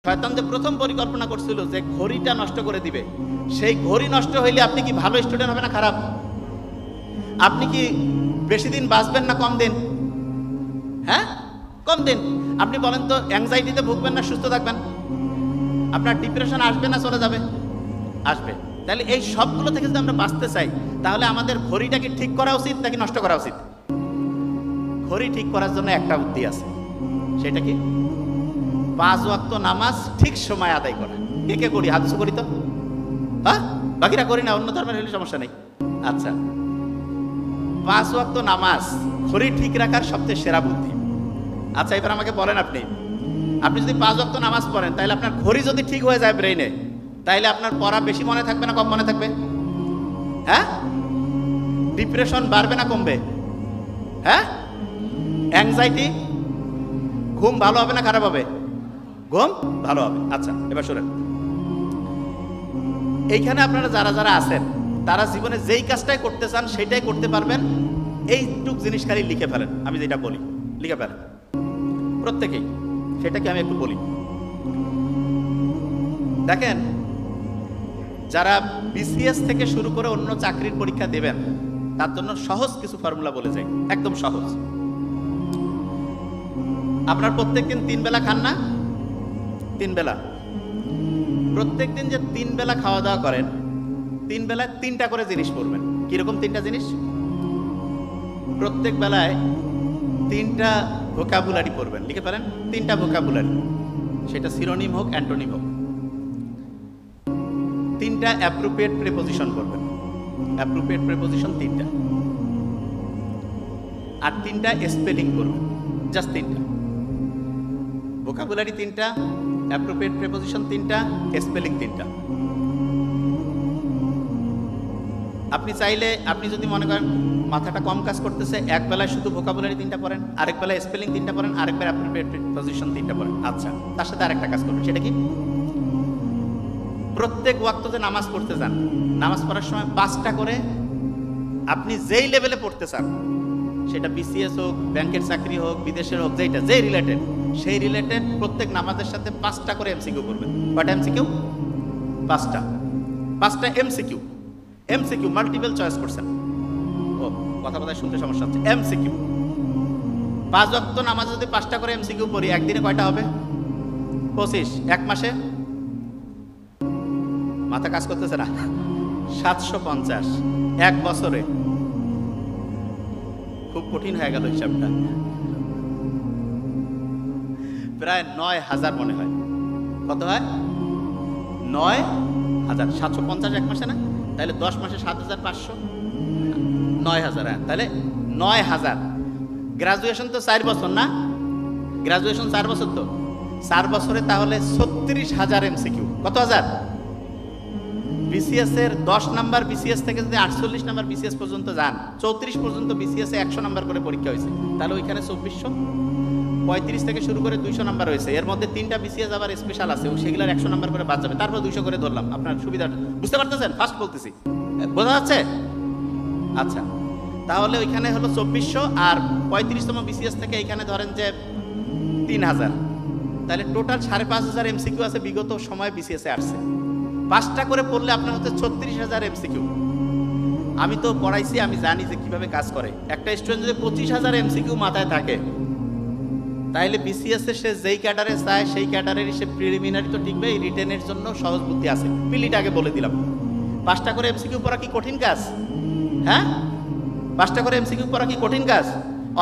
শয়তান যে প্রথম পরিকল্পনা করছিল যে ঘড়িটা নষ্ট করে দিবে, সেই ঘড়ি নষ্ট হইলে আপনি কি ভালো স্টুডেন্ট হবে না খারাপ? আপনি কি বেশি দিন বাঁচবেন না কম দিন? হ্যাঁ, কম দিন। আপনি বলেন তো, অ্যাংজাইটিতে ভুগবেন না সুস্থ থাকবেন? আপনার ডিপ্রেশন আসবে না চলে যাবে? আসবে। তাহলে এই সবগুলো থেকে যদি আমরা বাঁচতে চাই, তাহলে আমাদের ঘড়িটাকে ঠিক করা উচিত নাকি নষ্ট করা উচিত? ঘড়ি ঠিক করার জন্য একটা বুদ্ধি আছে, সেটা কি? 5 ওয়াক্ত নামাজ ঠিক সময় আদায় করা। কে কে করি? হাদিস করি তো, হ্যাঁ, বাকিরা করি না, অন্য ধর্মের হলে সমস্যা নেই। আচ্ছা, 5 ওয়াক্ত নামাজ ঘড়ি ঠিক রাখার সবচেয়ে সেরা বুদ্ধি। আচ্ছা, এবার আমাকে বলেন, আপনি যদি 5 ওয়াক্ত নামাজ পড়েন, তাহলে আপনার ঘড়ি যদি ঠিক হয়ে যায় ব্রেইনে, তাইলে আপনার পড়া বেশি মনে থাকবে না কম মনে থাকবে? হ্যাঁ, ডিপ্রেশন বাড়বে না কমবে? হ্যাঁ, অ্যাংজাইটি, ঘুম ভালো হবে না খারাপ হবে? ঘুম ভালো হবে। আচ্ছা, এবার শুনেন, এইখানে আপনারা যারা যারা আছেন, তারা জীবনে যেই কাজটাই করতে চান সেটাই করতে পারবেন। এইটুক জিনিস খালি লিখে ফেলেন, আমি যেটা বলি লিখে ফেলেন প্রত্যেকেই। সেটাকে আমি একটু বলি। দেখেন, যারা বিসিএস থেকে শুরু করে অন্য চাকরির পরীক্ষা দেবেন, তার জন্য সহজ কিছু ফর্মুলা বলে যাই, একদম সহজ। আপনার প্রত্যেকদিন 3 বেলা খান না? 3 বেলা। প্রত্যেকদিন যে 3 বেলা খাওয়া দাওয়া করেন, 3 বেলায় 3টা করে জিনিস পড়বেন। কিরকম 3টা জিনিস? প্রত্যেক বেলায় 3টা ভোকাবুলারি পড়বেন, লিখে ফেলেন। 3টা ভোকাবুলারি, সেটা সিনোনিম হোক অ্যান্টোনিম হোক। 3টা অ্যাপ্রোপ্রিয়েট প্রিপোজিশন পড়বেন, অ্যাপ্রোপ্রিয়েট প্রিপোজিশন 3টা, আর 3টা স্পেলিং পড়বেন, জাস্ট 3টা। ভোকাবুলারি 3টা, অ্যাপ্রোপ্রিয়েট প্রিপোজিশন 3টা, স্পেলিং 3টা। আপনি চাইলে, আপনি যদি মনে করেন মাথাটা কম কাজ করতেছে, এক বেলায় শুধু ভোকাবুলারি 3টা পড়েন, আরেক বেলায় স্পেলিং 3টা পড়েন, আরেকবার অ্যাপ্রোপ্রিয়েট প্রিপোজিশন 3টা পড়েন। আচ্ছা, তার সাথে আরেকটা কাজ করবেন, সেটা কি? প্রত্যেক ওয়াক্ততে নামাজ পড়তে যান, নামাজ পড়ার সময় 5টা করে আপনি যেই লেভেলে পড়তে চান, সেটা বিসিএস হোক, ব্যাংকের চাকরি হোক, বিদেশের হোক, যেটা যেই রিলেটেড, সেই রিলেটেড প্রত্যেক নামাজের সাথে 5টা করে এমসিকিউ করবেন। কয়টা এমসিকিউ? 5টা। 5টা এমসিকিউ। এমসিকিউ মাল্টিপল চয়েস করছেন। ও, কথা শুনতে সমস্যা হচ্ছে। এমসিকিউ 5 ওয়াক্ত নামাজ যদি 5টা করে এমসিকিউ পড়ি, একদিনে কয়টা হবে? 25। এক মাসে মাথা কাজ করতেছে না? 750। এক বছরে খুব কঠিন হয়ে গেল হিসাবটা, প্রায় 9000 মনে হয়। কত হয়? 9000। 750 এক মাসে না? তাহলে 10 মাসে 7500, 9000। হ্যাঁ, তাহলে 9000। গ্রাজুয়েশন তো 4 বছর না? গ্রাজুয়েশন 4 বছর তো, 4 বছরে তাহলে 36,000 এমসিকিউ। কত হাজার? বিসিএস এর 10 নাম্বার বিসিএস থেকে যদি 48 নাম্বার বিসিএস পর্যন্ত যান, 34 পর্যন্ত বিসিএস এ 100 নাম্বার করে পরীক্ষা হয়েছে, তাহলে ওইখানে 2400। 35 থেকে শুরু করে 200 নাম্বার হয়েছে। এর মধ্যে 3টা বিসিএস আবার স্পেশাল আছে, সেগুলোর 100 নাম্বার করে বাদ যাবে, তারপর 200 করে ধরলাম। আপনার সুবিধা বুঝতে পারতেছেন? ফার্স্ট বলতেছি, বোঝা যাচ্ছে? আচ্ছা, তাহলে ওইখানে হলো 2400, আর 35তম বিসিএস থেকে এখানে ধরেন যে 3000, তাহলে টোটাল 5500 এমসিকিউ আছে বিগত সময় বিসিএস এ আসছে। 5টা করে পড়লে আপনার হচ্ছে 36,000 এমসিকিউ। আমি তো পড়াইছি, আমি জানি যে কিভাবে কাজ করে। একটা স্টুডেন্ট যদি 25,000 এমসিকিউ মাথায় থাকে, তাহলে বিসিএস এ সে যেই ক্যাডারে চায় সেই ক্যাডারেরই সে প্রিলিমিনারি তো টিকবে। এই রিটেনের জন্য সহজ বুদ্ধি আছে, পিলিটা আগে বলে দিলাম। 5টা করে এমসিকিউ পড়া কি কঠিন কাজ? হ্যাঁ, 5টা করে এমসিকিউ পড়া কি কঠিন কাজ?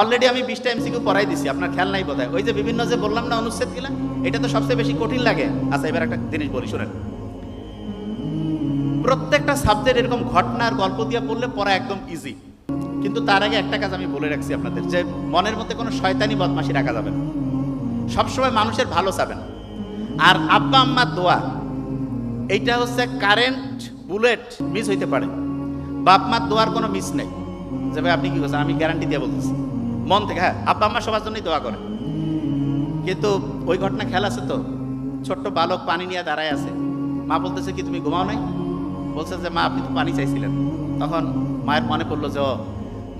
অলরেডি আমি 20টা এমসিকিউ পড়াই দিছি, আপনার খেয়াল নাই বোধহয়। ওই যে বিভিন্ন যে বললাম না অনুচ্ছেদ গিলা, এটা তো সবচেয়ে বেশি কঠিন লাগে। আচ্ছা, এবার একটা জিনিস বলি, শুনেন। প্রত্যেকটা সাবজেক্ট এরকম ঘটনার গল্প দিয়ে পড়লে পড়া একদম ইজি। কিন্তু তার আগে একটা কাজ আমি বলে রাখছি আপনাদের, যে মনের মধ্যে কোনো শয়তানি বদমাশি রাখা যাবে না। সবসময় মানুষের ভালো চাবেন। আর আব্বা আম্মার দোয়া, এইটা হচ্ছে কারেন্ট বুলেট, মিস হইতে পারে। বাপ মার দোয়ার কোনো মিস নেই। যে ভাই আপনি কি করছেন, আমি গ্যারান্টি দিয়ে বলতেছি মন থেকে। হ্যাঁ, আব্বা আম্মা সবার জন্যই দোয়া করে। কিন্তু ওই ঘটনা খেয়াল আছে তো, ছোট্ট বালক পানি নিয়ে দাঁড়ায় আছে, মা বলতেছে কি তুমি ঘুমাও নাই? বলছে যে মা আপনি তো পানি চাইছিলেন। তখন মায়ের মনে পড়লো যে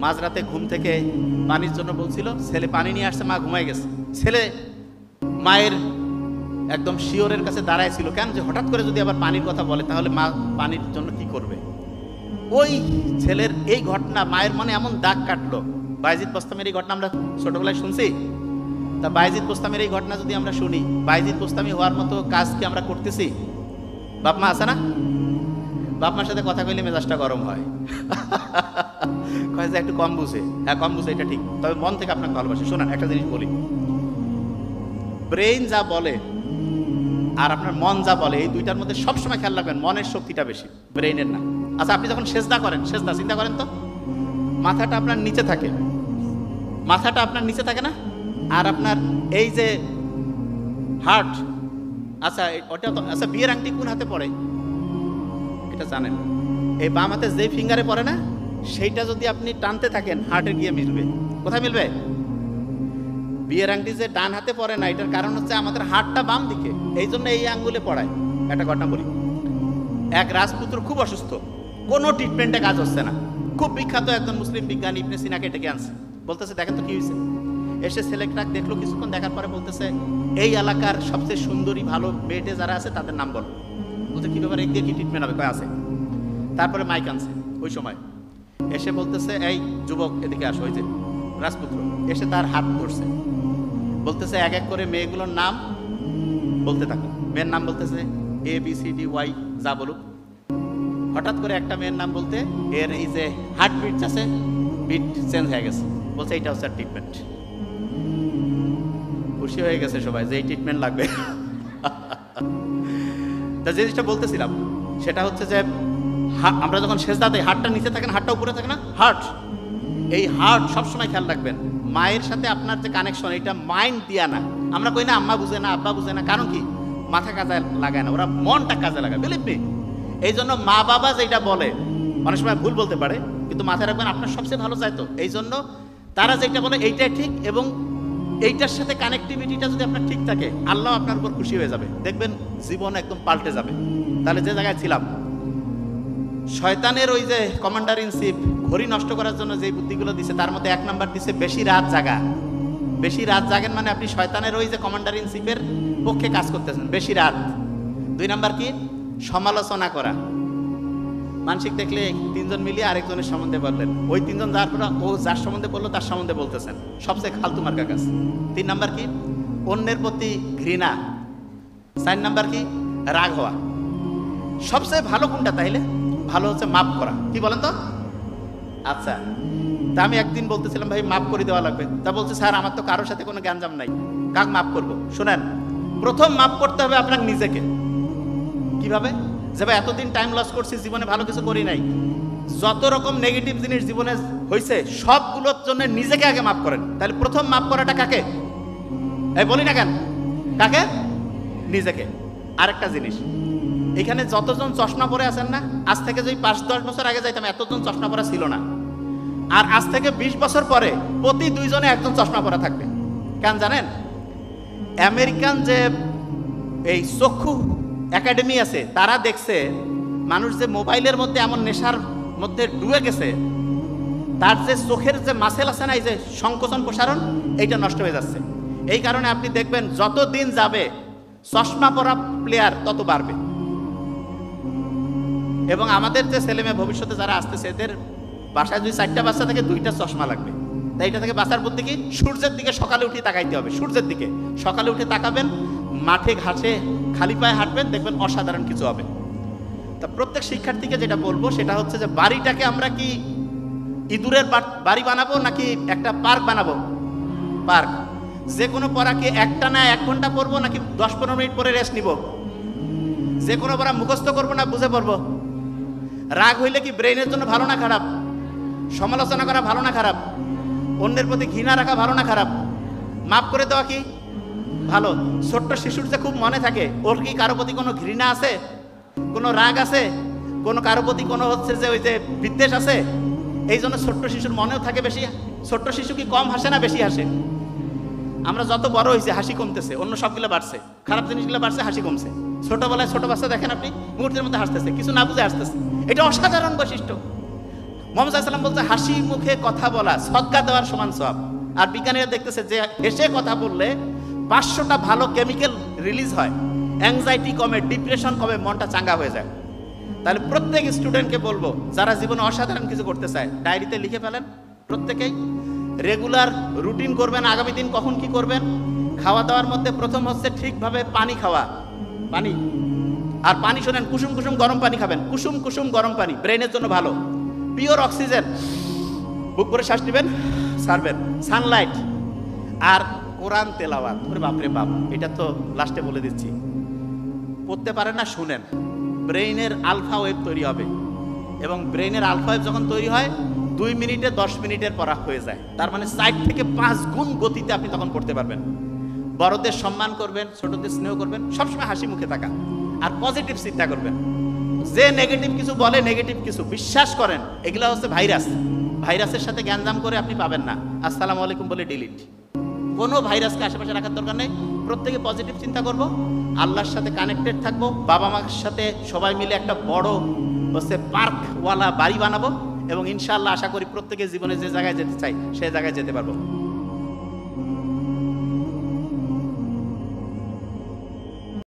মাঝরাতে ঘুম থেকে পানির জন্য বলছিল, ছেলে পানি নিয়ে আসছে, মা ঘুমাই গেছে। ছেলে মায়ের একদম শিওরের কাছে দাঁড়ায় ছিল, কেন যে হঠাৎ করে যদি আবার পানির কথা বলে তাহলে মা পানির জন্য কি করবে। ওই ছেলের এই ঘটনা মায়ের মনে এমন দাগ কাটলো। বায়েজিদ বোস্তামের এই ঘটনা আমরা ছোটবেলায় শুনছি, তা বায়েজিদ বোস্তামের এই ঘটনা যদি আমরা শুনি, বায়েজিদ বোস্তামি হওয়ার মতো কাজ কি আমরা করতেছি? বাপ মা আছে না, বাপ মার সাথে কথা কইলে মেজাজটা গরম হয়, কয় যে একটু কম বুঝে। হ্যাঁ কম বুঝে, এটা ঠিক, তবে মন থেকে আপনাকে ভালোবাসে। শোনান একটা জিনিস বলি, ব্রেইন যা বলে আর আপনার মন যা বলে, এই দুইটার মধ্যে সবসময় খেয়াল রাখবেন মনের শক্তিটা বেশি, ব্রেইনের না। আচ্ছা আপনি যখন সেজদা করেন, সেজদা চিন্তা করেন তো, মাথাটা আপনার নিচে থাকে, মাথাটা আপনার নিচে থাকে না, আর আপনার এই যে হার্ট, আচ্ছা ওটা তো, আচ্ছা বিয়ের আংটি কোন হাতে পড়ে এটা জানেন? এই বাম হাতে যে ফিঙ্গারে পড়ে না, সেইটা যদি আপনি টানতে থাকেন হার্টে গিয়ে মিলবে। কোথায় মিলবে? বিয়ের আংটি যে ডান হাতে পড়ে না, এটার কারণ হচ্ছে আমাদের হাতটা বাম দিকে, এই জন্য এই আঙ্গুলে পড়ায়। একটা ঘটনা বলি, এক রাজপুত্র খুব অসুস্থ, কোনো ট্রিটমেন্টে কাজ হচ্ছে না, খুব বিখ্যাত একজন মুসলিম বিজ্ঞানী ইবনে সিনাকে ডেকে আনছে, বলতেছে দেখেন তো কি হয়েছে। এসে ছেলেটাকে দেখলো, কিছুক্ষণ দেখার পরে বলতেছে এই এলাকার সবচেয়ে সুন্দরী ভালো মেয়েটে যারা আছে তাদের নাম বলো। বলতে কি ব্যাপার, এই দিয়ে কি ট্রিটমেন্ট হবে? কয় আছে। তারপরে মাইক আনছে ওই সময়, এসে বলতেছে এই যুবক এদিকে আসো। ওই যে রাজপুত্র এসে তার হাত ধরছে, বলতেছে এক এক করে মেয়েগুলোর নাম বলতে থাকো। মেয়ের নাম বলতেছে ABCDY যা বলুক। হঠাৎ করে একটা মেয়ের নাম বলতে এর এই যে হার্ট বিট আছে, বিট চেঞ্জ হয়ে গেছে, বলছে এইটা হচ্ছে ট্রিটমেন্ট। খুশি হয়ে গেছে সবাই যে এই ট্রিটমেন্ট লাগবে। তা যে জিনিসটা বলতেছিলাম সেটা হচ্ছে যে আমরা যখন সেজদা দেই, হার্টটা নিচে থাকে না, হার্টটা উপরে থাকে না, হার্ট, এই হার্ট সবসময় খেয়াল রাখবেন। মায়ের সাথে আপনার যে কানেকশন, এটা মাইন্ড দিয়া না। আমরা কই না আম্মা বুঝে না, আব্বা বুঝে না, কারণ কি? মাথা কাজে লাগায় না, ওরা মনটা কাজে লাগায়, বিলিভ মি। এই জন্য মা বাবা যেটা বলে অনেক সময় ভুল বলতে পারে, কিন্তু মাথায় রাখবেন আপনার সবচেয়ে ভালো চাইতো। এই জন্য তারা যেটা বলে এইটাই ঠিক, এবং এইটার সাথে কানেক্টিভিটিটা যদি আপনার ঠিক থাকে, আল্লাহ আপনার উপর খুশি হয়ে যাবে, দেখবেন জীবন একদম পাল্টে যাবে। তাহলে যে জায়গায় ছিলাম, শয়তানের ওই যে কমান্ডার ইন চিফ ঘড়ি নষ্ট করার জন্য যে বুদ্ধিগুলো দিছে, তার মধ্যে এক নাম্বার দিছে বেশি রাত জাগা। বেশি রাত জাগেন মানে আপনি শয়তানের ওই যে কমান্ডার ইন চিফের পক্ষে কাজ করতেছেন, বেশি রাত। 2 নাম্বার কি? সমালোচনা করা। মানসিক দেখলে 3 জন মিলিয়ে আরেকজনের সম্বন্ধে বললেন, ওই 3 জন যার পর ও যার সম্বন্ধে বললো তার সম্বন্ধে বলতেছেন, সবচেয়ে ফালতু মার্কা কাজ। 3 নাম্বার কি? অন্যের প্রতি ঘৃণা। 4 নাম্বার কি? রাগ হওয়া। সবচেয়ে ভালো কোনটা তাইলে? ভালো হচ্ছে মাফ করা। কি বলেন তো? আচ্ছা, তা আমি একদিন বলতেছিলাম ভাই মাফ করে দেওয়া লাগবে, তা বলছে স্যার আমার তো কারোর সাথে কোনো গ্যাঞ্জাম নাই, কাক মাফ করবো? শোনেন, প্রথম মাফ করতে হবে আপনার নিজেকে। কিভাবে? যে ভাই এতদিন টাইম লস করছি, জীবনে ভালো কিছু করি নাই, যত রকম নেগেটিভ জিনিস জীবনে হয়েছে সবগুলোর জন্য নিজেকে আগে মাফ করেন। তাহলে প্রথম মাফ করাটা কাকে? এই বলি না কেন, কাকে? নিজেকে। আরেকটা জিনিস, এখানে যতজন চশমা পরে আছেন না, আজ থেকে যদি 5-10 বছর আগে যাইতাম এতজন চশমা পরা ছিল না, আর আজ থেকে 20 বছর পরে প্রতি 2 জনে একজন চশমা পরা থাকবে। কেন জানেন? আমেরিকান যে এই চক্ষু একাডেমি আছে, তারা দেখছে মানুষ যে মোবাইলের মধ্যে এমন নেশার মধ্যে ডুবে গেছে, তার যে চোখের যে মাসেল আছে না, এই যে সংকোচন প্রসারণ, এইটা নষ্ট হয়ে যাচ্ছে। এই কারণে আপনি দেখবেন যত দিন যাবে চশমা পরা প্লেয়ার তত বাড়বে। এবং আমাদের যে ছেলেমেয়ে ভবিষ্যতে যারা আসতেছে, এদের বাসায় যদি 4টা বাচ্চা থাকে 2টা চশমা লাগবে। তাই এটা থেকে বাঁচার বুদ্ধি কি? সূর্যের দিকে সকালে উঠে তাকাইতে হবে, সূর্যের দিকে সকালে উঠে তাকাবেন, মাঠে ঘাসে খালি পায়ে হাঁটবেন, দেখবেন অসাধারণ কিছু হবে। তা প্রত্যেক শিক্ষার্থীকে যেটা বলবো সেটা হচ্ছে যে বাড়িটাকে আমরা কি ইঁদুরের বাড়ি বানাবো নাকি একটা পার্ক বানাবো? পার্ক। যে কোনো পড়া কি একটা না 1 ঘন্টা পড়বো নাকি 10-15 মিনিট পরে রেস্ট নিব? যে কোনো পড়া মুখস্থ করবো না বুঝে পড়বো? রাগ হইলে কি ব্রেইনের জন্য ভালো না খারাপ? সমালোচনা করা ভালো না খারাপ? অন্যের প্রতি ঘৃণা রাখা ভালো না খারাপ? মাফ করে দেওয়া কি ভালো? ছোট্ট শিশুর যে খুব মনে থাকে, ওর কি কারো প্রতি কোনো ঘৃণা আছে, কোনো রাগ আছে, কোনো কারো প্রতি কোনো হচ্ছে যে ওই যে বিদ্বেষ আছে? এই জন্য ছোট্ট শিশুর মনেও থাকে বেশি। ছোট্ট শিশু কি কম হাসে না বেশি হাসে? আমরা যত বড় হয়েছে হাসি কমতেছে, অন্য সবগুলো বাড়ছে, খারাপ জিনিসগুলো বাড়ছে, হাসি কমছে। ছোটবেলায় ছোট বাচ্চা দেখেন আপনি, মুহূর্তের মধ্যে হাসতেছে, কিছু না বুঝে হাসতেছে। এটা অসাধারণ বৈশিষ্ট্য। মুহাম্মদ সাল্লাল্লাহু আলাইহি ওয়াসাল্লাম বলছে হাসি মুখে কথা বলা সদকা দেওয়ার সমান সওয়াব। আর বিজ্ঞানীরা দেখতেছে যে হেসে কথা বললে 500টা ভালো কেমিক্যাল রিলিজ হয়, অ্যাংজাইটি কমে, ডিপ্রেশন কমে, মনটা চাঙ্গা হয়ে যায়। তাহলে প্রত্যেক স্টুডেন্টকে বলবো, যারা জীবনে অসাধারণ কিছু করতে চায়, ডায়েরিতে লিখে ফেলেন প্রত্যেকেই। রেগুলার রুটিন করবেন, আগামী দিন কখন কি করবেন। খাওয়া দাওয়ার মধ্যে প্রথম হচ্ছে ঠিকভাবে পানি খাওয়া, পানি। আর পানি শোনেন, কুসুম কুসুম গরম পানি খাবেন, কুসুম কুসুম গরম পানি ব্রেনের জন্য ভালো, পিওর অক্সিজেন। বুক ভরে শ্বাস নেবেন, ছাড়বেন। সানলাইট আর কোরআন তেলাওয়াত। ওরে বাপরে বাপ, এটা তো লাস্টে বলে দিচ্ছি, পড়তে পারেন না, শুনেন। ব্রেইনের আলফা ওয়েভ তৈরি হবে, এবং ব্রেইনের আলফা ওয়েভ যখন তৈরি হয় 2 মিনিটে 10 মিনিটের পড়া হয়ে যায়। তার মানে 4 থেকে 5 গুণ গতিতে আপনি তখন পড়তে পারবেন। বড়দের সম্মান করবেন, ছোটদের স্নেহ করবেন, সবসময় হাসি মুখে থাকা, আর পজিটিভ চিন্তা করবেন। যে নেগেটিভ কিছু বলে, নেগেটিভ কিছু বিশ্বাস করেন, এগুলা হচ্ছে ভাইরাস। ভাইরাসের সাথে জ্ঞানজাম করে আপনি পাবেন না। আসসালামু আলাইকুম বলে ডিলিট। কোনো ভাইরাসকে আশেপাশে রাখার দরকার নেই। প্রত্যেকে পজিটিভ চিন্তা করব, আল্লাহর সাথে কানেক্টেড থাকবো, বাবা মার সাথে সবাই মিলে একটা বড় হচ্ছে পার্কওয়ালা বাড়ি বানাবো, এবং ইনশাআল্লাহ আশা করি প্রত্যেকের জীবনে যে জায়গায় যেতে চাই সেই জায়গায় যেতে পারবো।